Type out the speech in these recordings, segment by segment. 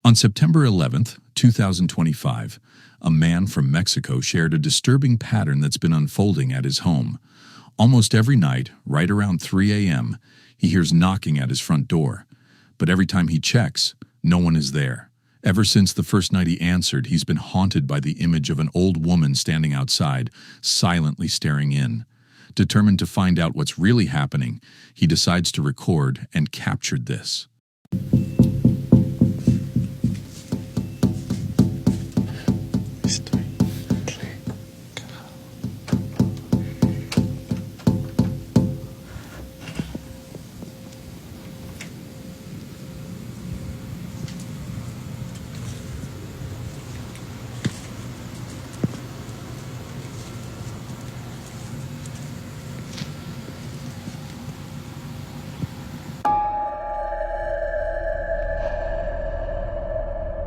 On September 11th, 2025, a man from Mexico shared a disturbing pattern that's been unfolding at his home. Almost every night, right around 3 a.m., he hears knocking at his front door. But every time he checks, no one is there. Ever since the first night he answered, he's been haunted by the image of an old woman standing outside, silently staring in. Determined to find out what's really happening, he decides to record and captured this.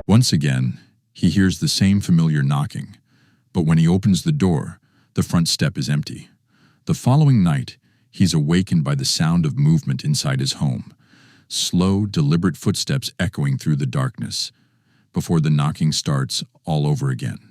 Once again, he hears the same familiar knocking, but when he opens the door, the front step is empty. The following night, he's awakened by the sound of movement inside his home, slow, deliberate footsteps echoing through the darkness, before the knocking starts all over again.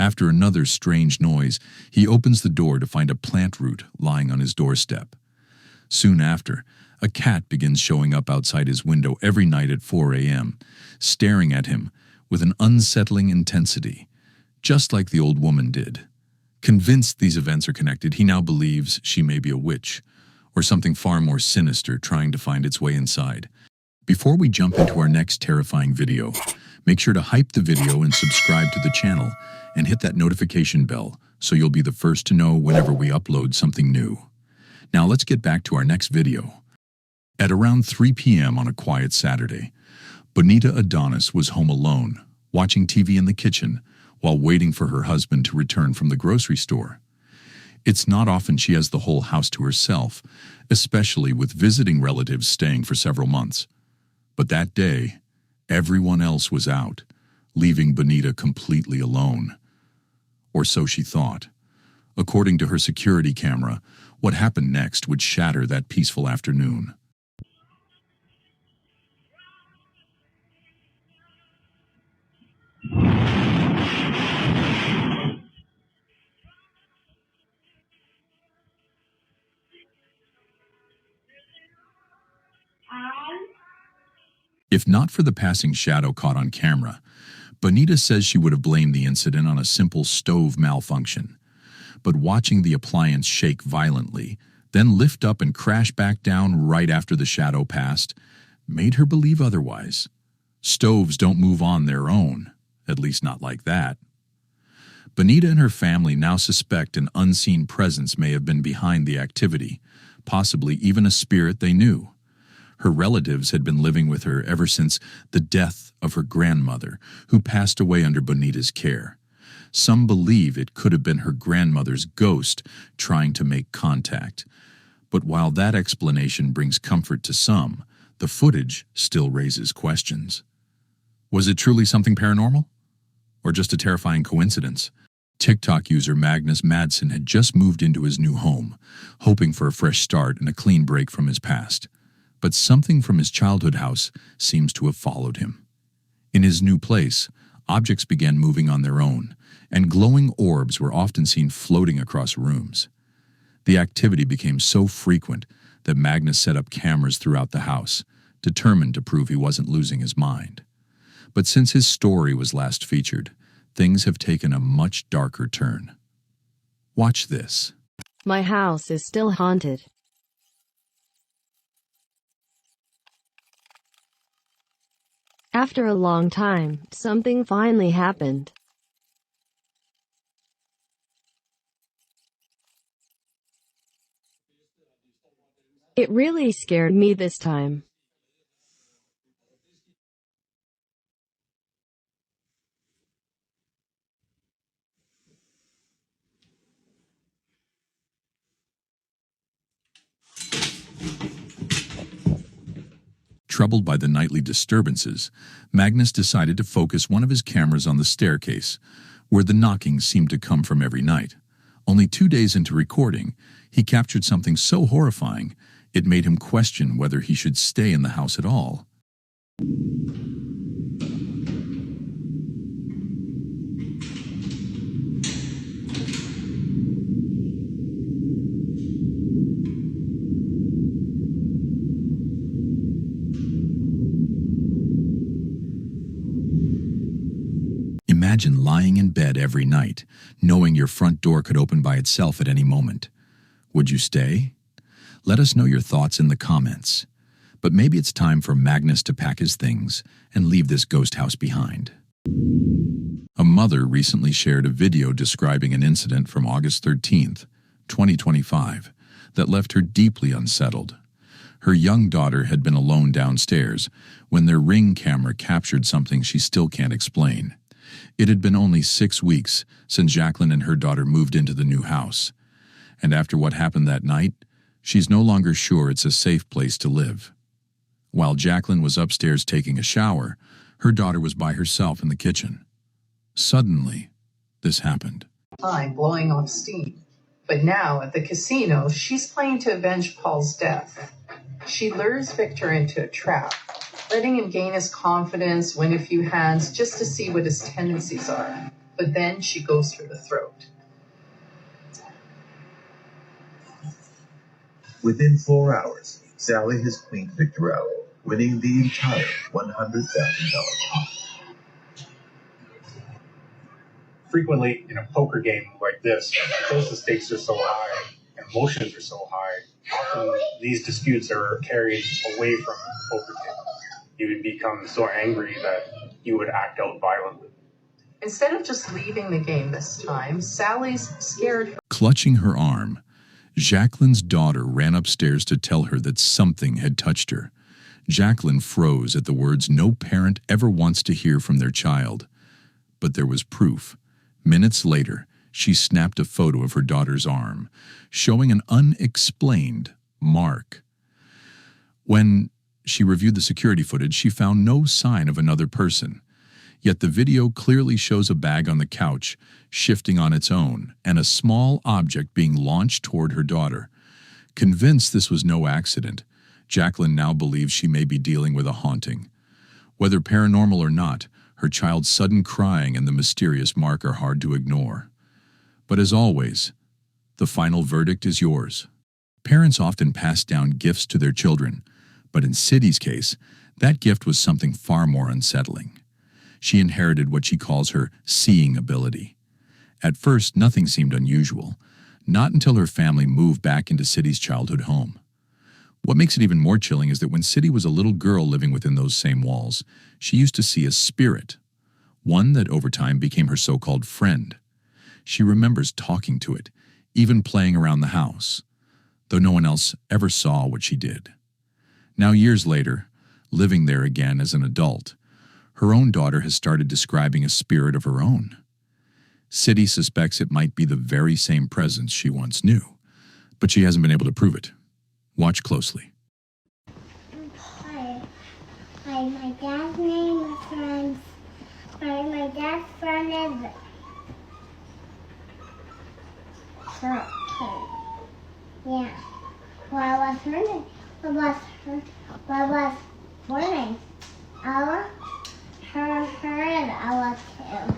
After another strange noise, he opens the door to find a plant root lying on his doorstep. Soon after, a cat begins showing up outside his window every night at 4 a.m., staring at him with an unsettling intensity, just like the old woman did. Convinced these events are connected, he now believes she may be a witch, or something far more sinister trying to find its way inside. Before we jump into our next terrifying video, make sure to hype the video and subscribe to the channel, and hit that notification bell so you'll be the first to know whenever we upload something new. Now let's get back to our next video. At around 3 p.m. on a quiet Saturday, Bonita Adonis was home alone, watching TV in the kitchen while waiting for her husband to return from the grocery store. It's not often she has the whole house to herself, especially with visiting relatives staying for several months. But that day, everyone else was out, leaving Bonita completely alone. Or so she thought. According to her security camera, what happened next would shatter that peaceful afternoon. If not for the passing shadow caught on camera, Bonita says she would have blamed the incident on a simple stove malfunction. But watching the appliance shake violently, then lift up and crash back down right after the shadow passed, made her believe otherwise. Stoves don't move on their own, at least not like that. Bonita and her family now suspect an unseen presence may have been behind the activity, possibly even a spirit they knew. Her relatives had been living with her ever since the death of her grandmother, who passed away under Bonita's care. Some believe it could have been her grandmother's ghost trying to make contact. But while that explanation brings comfort to some, the footage still raises questions. Was it truly something paranormal? Or just a terrifying coincidence? TikTok user Magnus Madsen had just moved into his new home, hoping for a fresh start and a clean break from his past. But something from his childhood house seems to have followed him. In his new place, objects began moving on their own, and glowing orbs were often seen floating across rooms. The activity became so frequent that Magnus set up cameras throughout the house, determined to prove he wasn't losing his mind. But since his story was last featured, things have taken a much darker turn. Watch this. My house is still haunted. After a long time, something finally happened. It really scared me this time. Troubled by the nightly disturbances, Magnus decided to focus one of his cameras on the staircase, where the knocking seemed to come from every night. Only 2 days into recording, he captured something so horrifying, it made him question whether he should stay in the house at all. Imagine lying in bed every night, knowing your front door could open by itself at any moment. Would you stay? Let us know your thoughts in the comments. But maybe it's time for Magnus to pack his things and leave this ghost house behind. A mother recently shared a video describing an incident from August 13th, 2025, that left her deeply unsettled. Her young daughter had been alone downstairs when their Ring camera captured something she still can't explain. It had been only 6 weeks since Jacqueline and her daughter moved into the new house. And after what happened that night, she's no longer sure it's a safe place to live. While Jacqueline was upstairs taking a shower, her daughter was by herself in the kitchen. Suddenly, this happened. Time blowing off steam. But now at the casino, she's playing to avenge Paul's death. She lures Victor into a trap, letting him gain his confidence, win a few hands, just to see what his tendencies are. But then she goes for the throat. Within 4 hours, Sally has cleaned Victor out, winning the entire $100,000 pot. Frequently in a poker game like this, because the stakes are so high and emotions are so high, often these disputes are carried away from the poker table. You would become so angry that you would act out violently. Instead of just leaving the game this time, Sally's scared. Clutching her arm, Jacqueline's daughter ran upstairs to tell her that something had touched her. Jacqueline froze at the words no parent ever wants to hear from their child. But there was proof. Minutes later, she snapped a photo of her daughter's arm, showing an unexplained mark. When she reviewed the security footage, she found no sign of another person. Yet the video clearly shows a bag on the couch shifting on its own and a small object being launched toward her daughter. Convinced this was no accident, Jacqueline now believes she may be dealing with a haunting. Whether paranormal or not, her child's sudden crying and the mysterious mark are hard to ignore. But as always, the final verdict is yours. Parents often pass down gifts to their children, but in Siddy's case, that gift was something far more unsettling. She inherited what she calls her seeing ability. At first, nothing seemed unusual, not until her family moved back into Siddy's childhood home. What makes it even more chilling is that when Siddy was a little girl living within those same walls, she used to see a spirit, one that over time became her so-called friend. She remembers talking to it, even playing around the house, though no one else ever saw what she did. Now, years later, living there again as an adult, her own daughter has started describing a spirit of her own. Siddy suspects it might be the very same presence she once knew, but she hasn't been able to prove it. Watch closely. Hi. My dad's name is Franz. My dad's friend is Turtle. Yeah. Well, I was learning. I was learning. Her and I was two.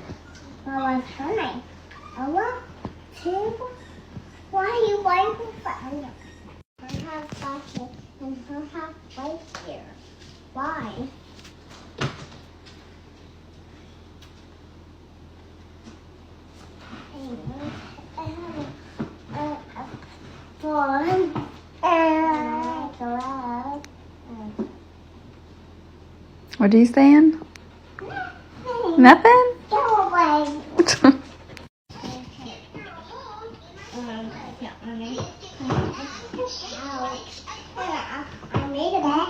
I was learning. I was two. Why are you waiting for her? Her house back here and her house right here. Why? What are you saying? Nothing? Go away. I made a bed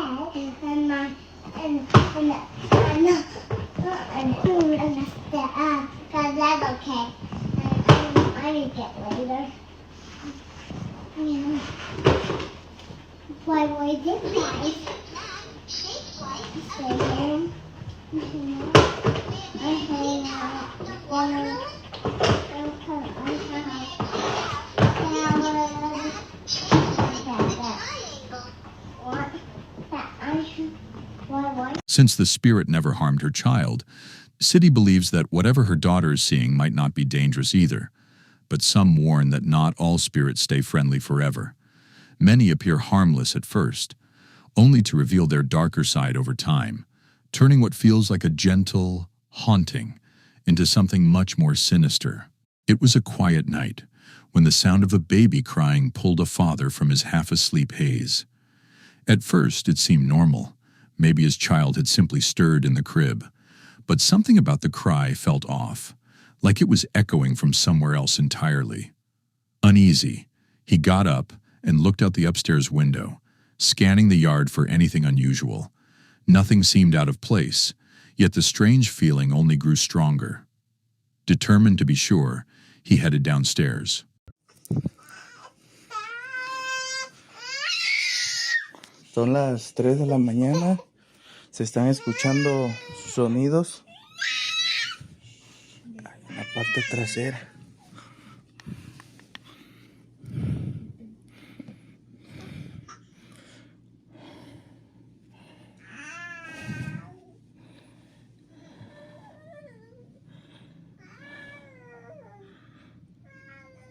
and food and stuff. Cause that's okay. I need it later. Yeah. Why did that? Since the spirit never harmed her child, City believes that whatever her daughter is seeing might not be dangerous either. But some warn that not all spirits stay friendly forever. Many appear harmless at first, only to reveal their darker side over time, turning what feels like a gentle haunting into something much more sinister. It was a quiet night when the sound of a baby crying pulled a father from his half-asleep haze. At first, it seemed normal. Maybe his child had simply stirred in the crib. But something about the cry felt off, like it was echoing from somewhere else entirely. Uneasy, he got up and looked out the upstairs window, scanning the yard for anything unusual. Nothing seemed out of place, yet the strange feeling only grew stronger. Determined to be sure, he headed downstairs. Son las 3 de la mañana. Se están escuchando sonidos en la parte trasera.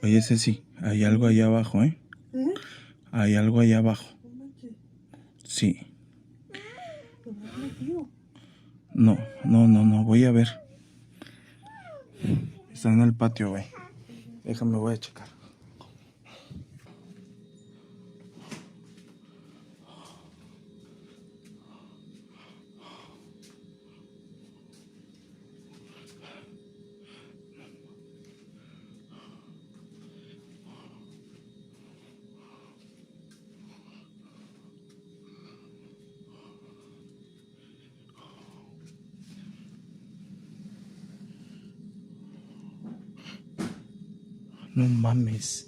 Oye, Ceci, hay algo allá abajo, ¿eh? Hay algo allá abajo. Sí. No, voy a ver. Está en el patio, güey. Déjame, voy a checar. No mames.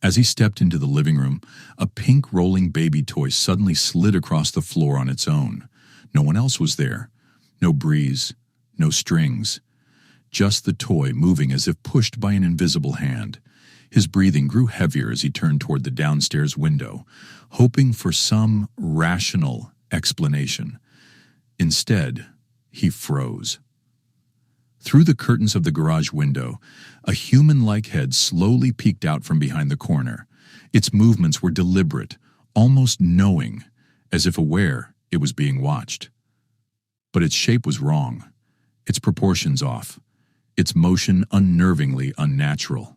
As he stepped into the living room, a pink rolling baby toy suddenly slid across the floor on its own. No one else was there. No breeze, no strings. Just the toy moving as if pushed by an invisible hand. His breathing grew heavier as he turned toward the downstairs window, hoping for some rational explanation. Instead, he froze. Through the curtains of the garage window, a human-like head slowly peeked out from behind the corner. Its movements were deliberate, almost knowing, as if aware it was being watched. But its shape was wrong, its proportions off, its motion unnervingly unnatural.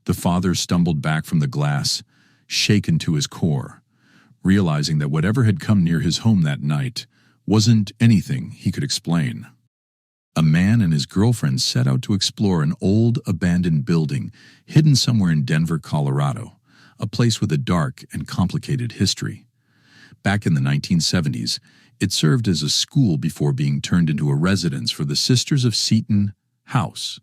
The father stumbled back from the glass, shaken to his core, realizing that whatever had come near his home that night wasn't anything he could explain. A man and his girlfriend set out to explore an old, abandoned building hidden somewhere in Denver, Colorado, a place with a dark and complicated history. Back in the 1970s, it served as a school before being turned into a residence for the Sisters of Seton House.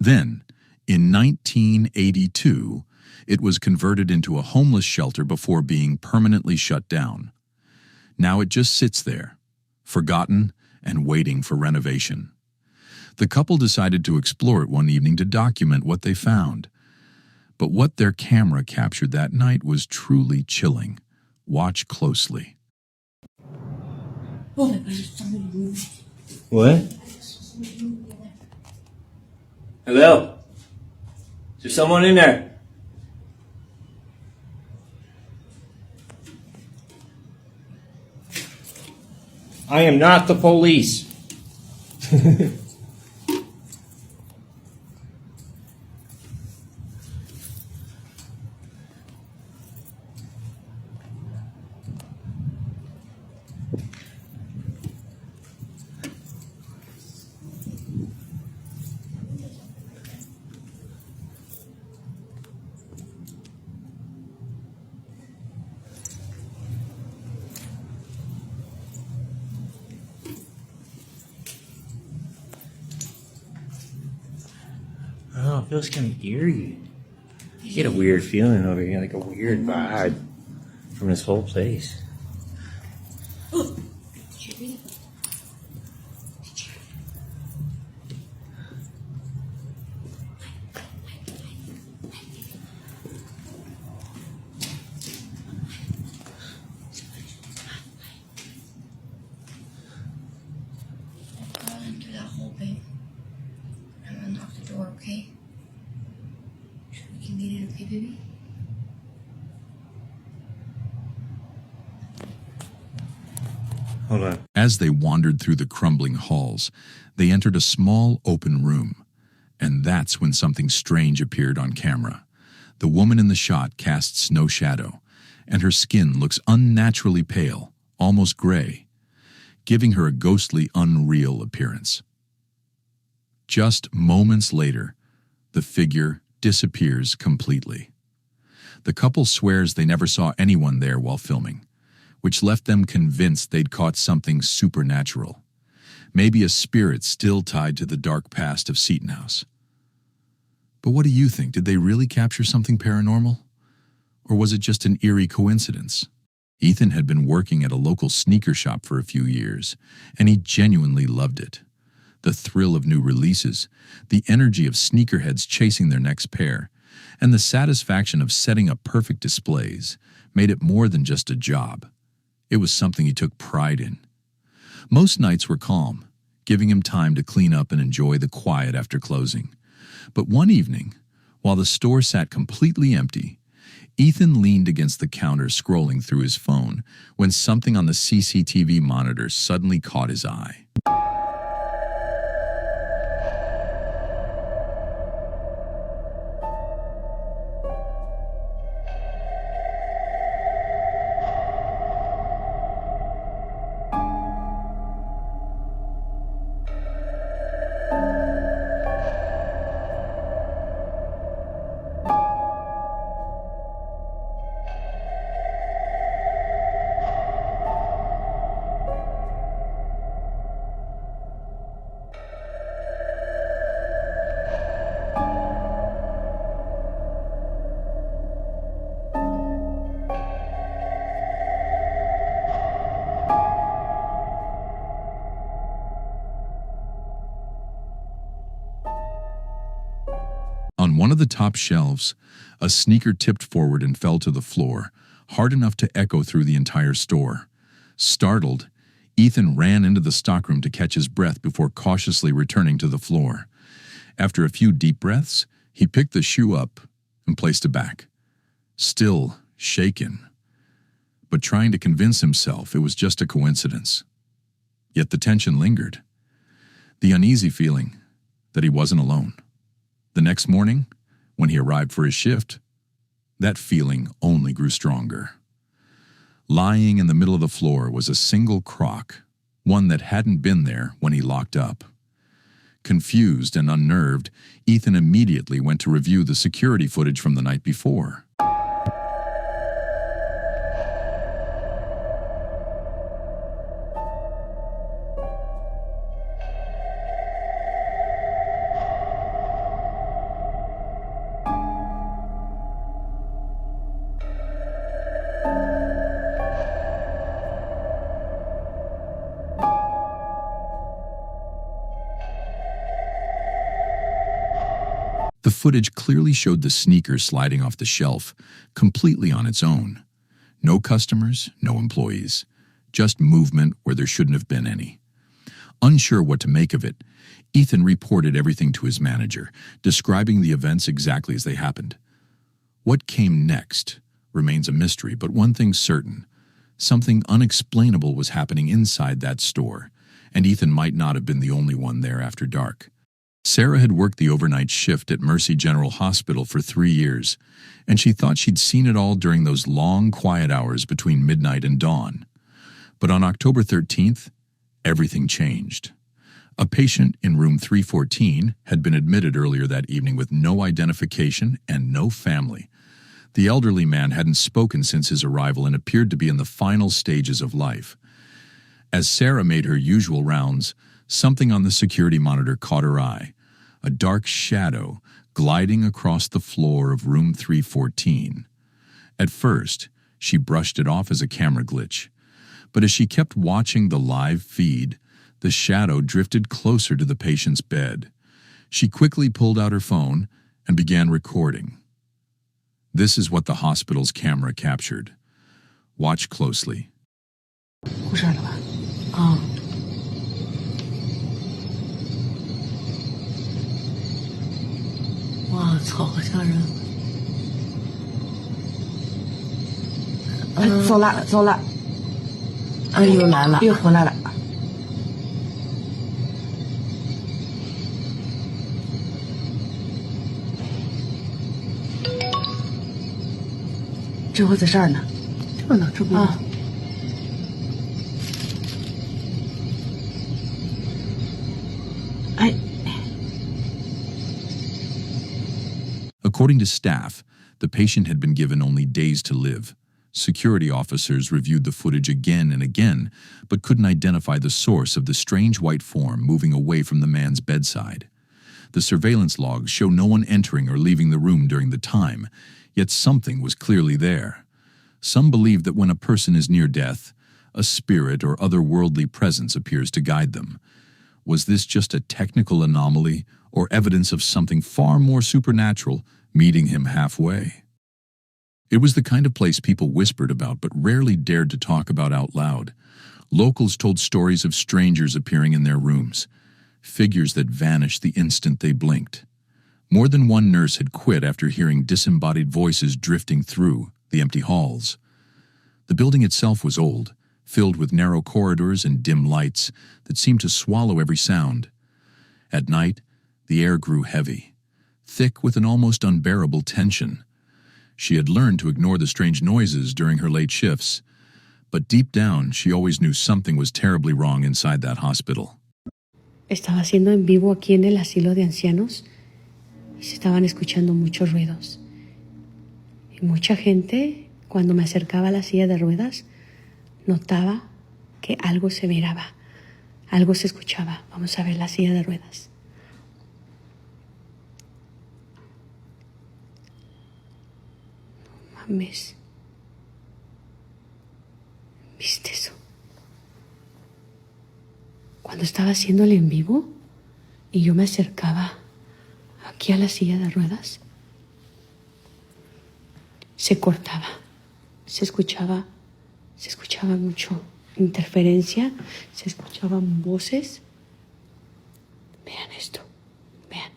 Then, in 1982, it was converted into a homeless shelter before being permanently shut down. Now it just sits there, forgotten and waiting for renovation. The couple decided to explore it one evening to document what they found. But what their camera captured that night was truly chilling. Watch closely. What? Hello? Is there someone in there? I am not the police. feels kind of eerie. You get a weird feeling over here, like a weird vibe from this whole place. Into that hole, babe. I'm gonna knock the door, okay? We can get it, okay, baby? Hold on. As they wandered through the crumbling halls, they entered a small open room, and that's when something strange appeared on camera. The woman in the shot casts no shadow, and her skin looks unnaturally pale, almost gray, giving her a ghostly, unreal appearance. Just moments later, the figure disappears completely. The couple swears they never saw anyone there while filming, which left them convinced they'd caught something supernatural. Maybe a spirit still tied to the dark past of Seton House. But what do you think? Did they really capture something paranormal? Or was it just an eerie coincidence? Ethan had been working at a local sneaker shop for a few years, and he genuinely loved it. The thrill of new releases, the energy of sneakerheads chasing their next pair, and the satisfaction of setting up perfect displays made it more than just a job. It was something he took pride in. Most nights were calm, giving him time to clean up and enjoy the quiet after closing. But one evening, while the store sat completely empty, Ethan leaned against the counter scrolling through his phone when something on the CCTV monitor suddenly caught his eye. On one of the top shelves, a sneaker tipped forward and fell to the floor, hard enough to echo through the entire store. Startled, Ethan ran into the stockroom to catch his breath before cautiously returning to the floor. After a few deep breaths, he picked the shoe up and placed it back, still shaken, but trying to convince himself it was just a coincidence. Yet the tension lingered, the uneasy feeling that he wasn't alone. The next morning, when he arrived for his shift, that feeling only grew stronger. Lying in the middle of the floor was a single crock, one that hadn't been there when he locked up. Confused and unnerved, Ethan immediately went to review the security footage from the night before. The footage clearly showed the sneaker sliding off the shelf, completely on its own. No customers, no employees, just movement where there shouldn't have been any. Unsure what to make of it, Ethan reported everything to his manager, describing the events exactly as they happened. What came next remains a mystery, but one thing's certain. Something unexplainable was happening inside that store, and Ethan might not have been the only one there after dark. Sarah had worked the overnight shift at Mercy General Hospital for 3 years, and she thought she'd seen it all during those long, quiet hours between midnight and dawn. But on October 13th, everything changed. A patient in room 314 had been admitted earlier that evening with no identification and no family. The elderly man hadn't spoken since his arrival and appeared to be in the final stages of life. As Sarah made her usual rounds, something on the security monitor caught her eye. A dark shadow gliding across the floor of room 314. At first, she brushed it off as a camera glitch, but as she kept watching the live feed, the shadow drifted closer to the patient's bed. She quickly pulled out her phone and began recording. This is what the hospital's camera captured. Watch closely. 出事了吧？啊。哇操，好吓人！走了走了，又来了，又回来了。这回在这儿呢，这呢，这不啊。哎。 According to staff, the patient had been given only days to live. Security officers reviewed the footage again and again, but couldn't identify the source of the strange white form moving away from the man's bedside. The surveillance logs show no one entering or leaving the room during the time, yet something was clearly there. Some believe that when a person is near death, a spirit or otherworldly presence appears to guide them. Was this just a technical anomaly or evidence of something far more supernatural meeting him halfway? It was the kind of place people whispered about but rarely dared to talk about out loud. Locals told stories of strangers appearing in their rooms, figures that vanished the instant they blinked. More than one nurse had quit after hearing disembodied voices drifting through the empty halls. The building itself was old, filled with narrow corridors and dim lights that seemed to swallow every sound. At night, the air grew heavy, thick with an almost unbearable tension. She had learned to ignore the strange noises during her late shifts, but deep down she always knew something was terribly wrong inside that hospital. Estaba haciendo en vivo aquí en el asilo de ancianos y se estaban escuchando muchos ruidos. Y mucha gente, cuando me acercaba a la silla de ruedas, notaba que algo se miraba, algo se escuchaba. Vamos a ver la silla de ruedas. No mames. ¿Viste eso? Cuando estaba haciéndole en vivo y yo me acercaba aquí a la silla de ruedas, se cortaba, se escuchaba mucho interferencia, se escuchaban voces. Vean esto, vean.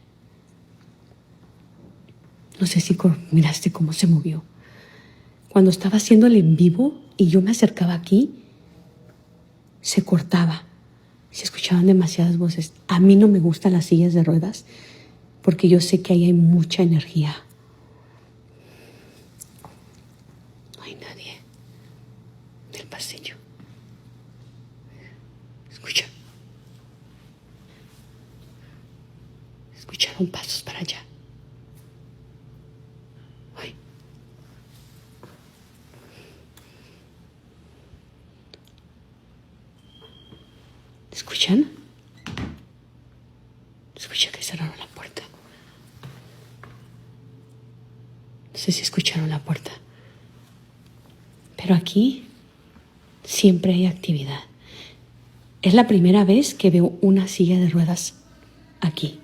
No sé si miraste cómo se movió. Cuando estaba haciéndole en vivo y yo me acercaba aquí, se cortaba, se escuchaban demasiadas voces. A mí no me gustan las sillas de ruedas porque yo sé que ahí hay mucha energía. No hay nadie en el pasillo. Escucha. Escucharon pasos para allá. Ay. ¿Escuchan? Escucha que cerraron la puerta. No sé si escucharon la puerta. Pero aquí siempre hay actividad. Es la primera vez que veo una silla de ruedas aquí.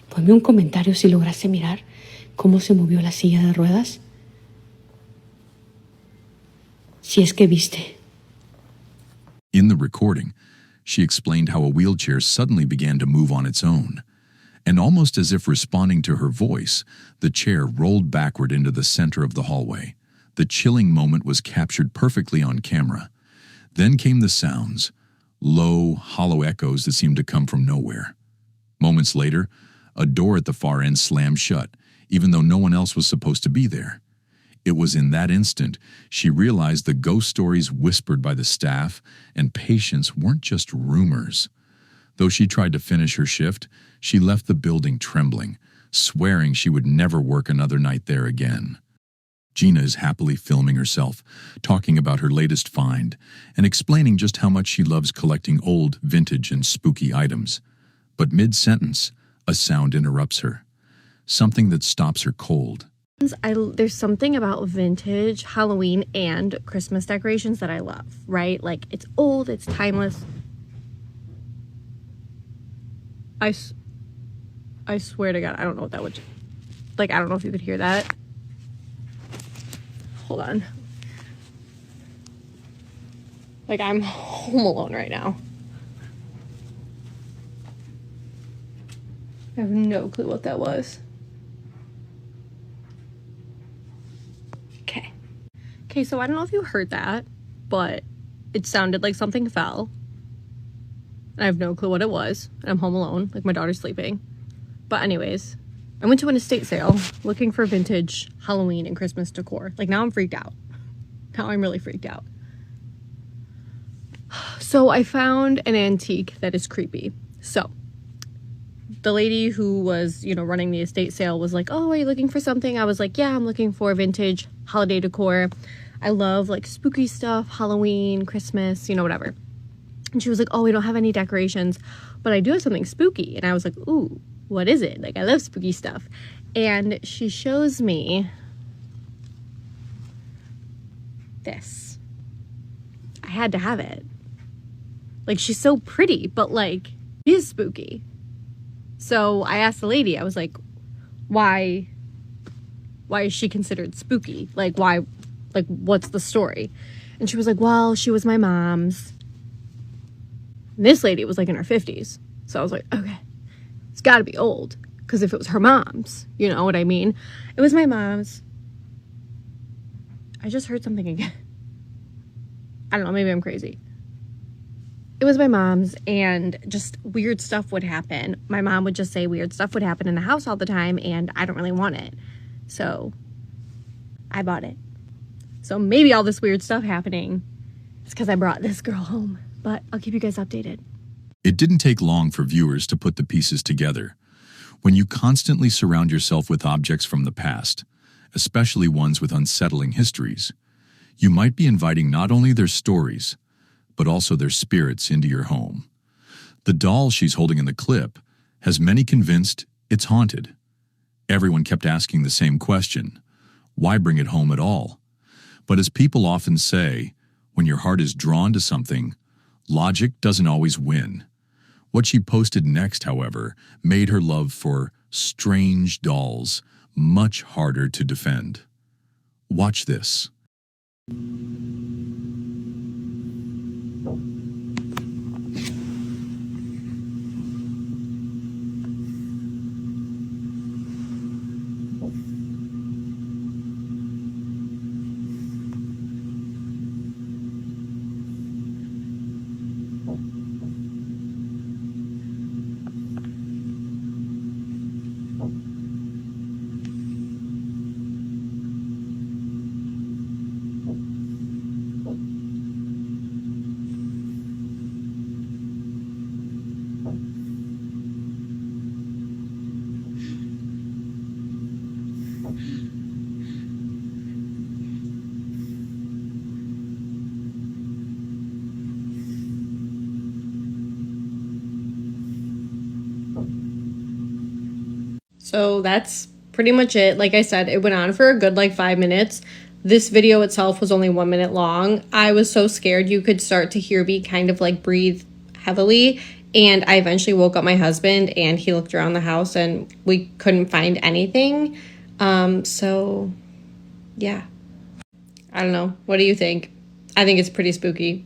Ponme un comentario si lograste mirar cómo se movió la silla de ruedas. Si es que viste. In the recording, she explained how a wheelchair suddenly began to move on its own. And almost as if responding to her voice, the chair rolled backward into the center of the hallway. The chilling moment was captured perfectly on camera. Then came the sounds, low, hollow echoes that seemed to come from nowhere. Moments later, a door at the far end slammed shut, even though no one else was supposed to be there. It was in that instant she realized the ghost stories whispered by the staff and patients weren't just rumors. Though she tried to finish her shift, she left the building trembling, swearing she would never work another night there again. Gina is happily filming herself, talking about her latest find, and explaining just how much she loves collecting old, vintage, and spooky items. But mid-sentence, a sound interrupts her. something that stops her cold. There's something about vintage Halloween and Christmas decorations that I love, right? Like, it's old, it's timeless. I swear to God, I don't know what that would... Like, I don't know if you could hear that. Hold on. Like, I'm home alone right now. I have no clue what that was. Okay, so I don't know if you heard that, but it sounded like something fell. I have no clue what it was. I'm home alone, like my daughter's sleeping. But anyways, I went to an estate sale looking for vintage Halloween and Christmas decor. Like, now I'm freaked out. Now I'm really freaked out. So I found an antique that is creepy. So the lady who was, running the estate sale was like, "Oh, are you looking for something?" I was like, "Yeah, I'm looking for vintage holiday decor. I love like spooky stuff, Halloween, Christmas, whatever." And she was like, "Oh, we don't have any decorations, but I do have something spooky." And I was like, "Ooh, what is it?" Like, I love spooky stuff. And she shows me this. I had to have it. Like, she's so pretty, but like, she is spooky. So I asked the lady, I was like, why is she considered spooky? Like, why, like, what's the story? And she was like, "Well, she was my mom's." And this lady was like in her 50s. So I was like, okay, it's gotta be old. Because if it was her mom's, you know what I mean? It was my mom's. I just heard something again. I don't know, maybe I'm crazy. It was my mom's, and just weird stuff would happen. My mom would just say weird stuff would happen in the house all the time, and I don't really want it. So I bought it. So maybe all this weird stuff happening is because I brought this girl home. But I'll keep you guys updated. It didn't take long for viewers to put the pieces together. When you constantly surround yourself with objects from the past, especially ones with unsettling histories, you might be inviting not only their stories, but also their spirits into your home. The doll she's holding in the clip has many convinced it's haunted. Everyone kept asking the same question: why bring it home at all? But as people often say, when your heart is drawn to something, logic doesn't always win. What she posted next, however, made her love for strange dolls much harder to defend. Watch this. So that's pretty much it. Like I said, it went on for a good 5 minutes. This video itself was only 1 minute long. I was so scared. You could start to hear me kind of breathe heavily. And I eventually woke up my husband, and he looked around the house and we couldn't find anything. So yeah, I don't know. What do you think? I think it's pretty spooky.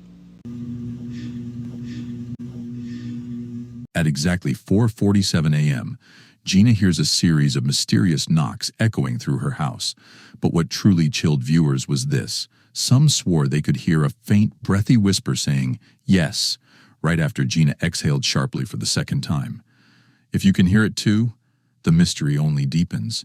At exactly 4:47 a.m., Gina hears a series of mysterious knocks echoing through her house. But what truly chilled viewers was this. Some swore they could hear a faint, breathy whisper saying, "Yes," right after Gina exhaled sharply for the second time. If you can hear it too, the mystery only deepens.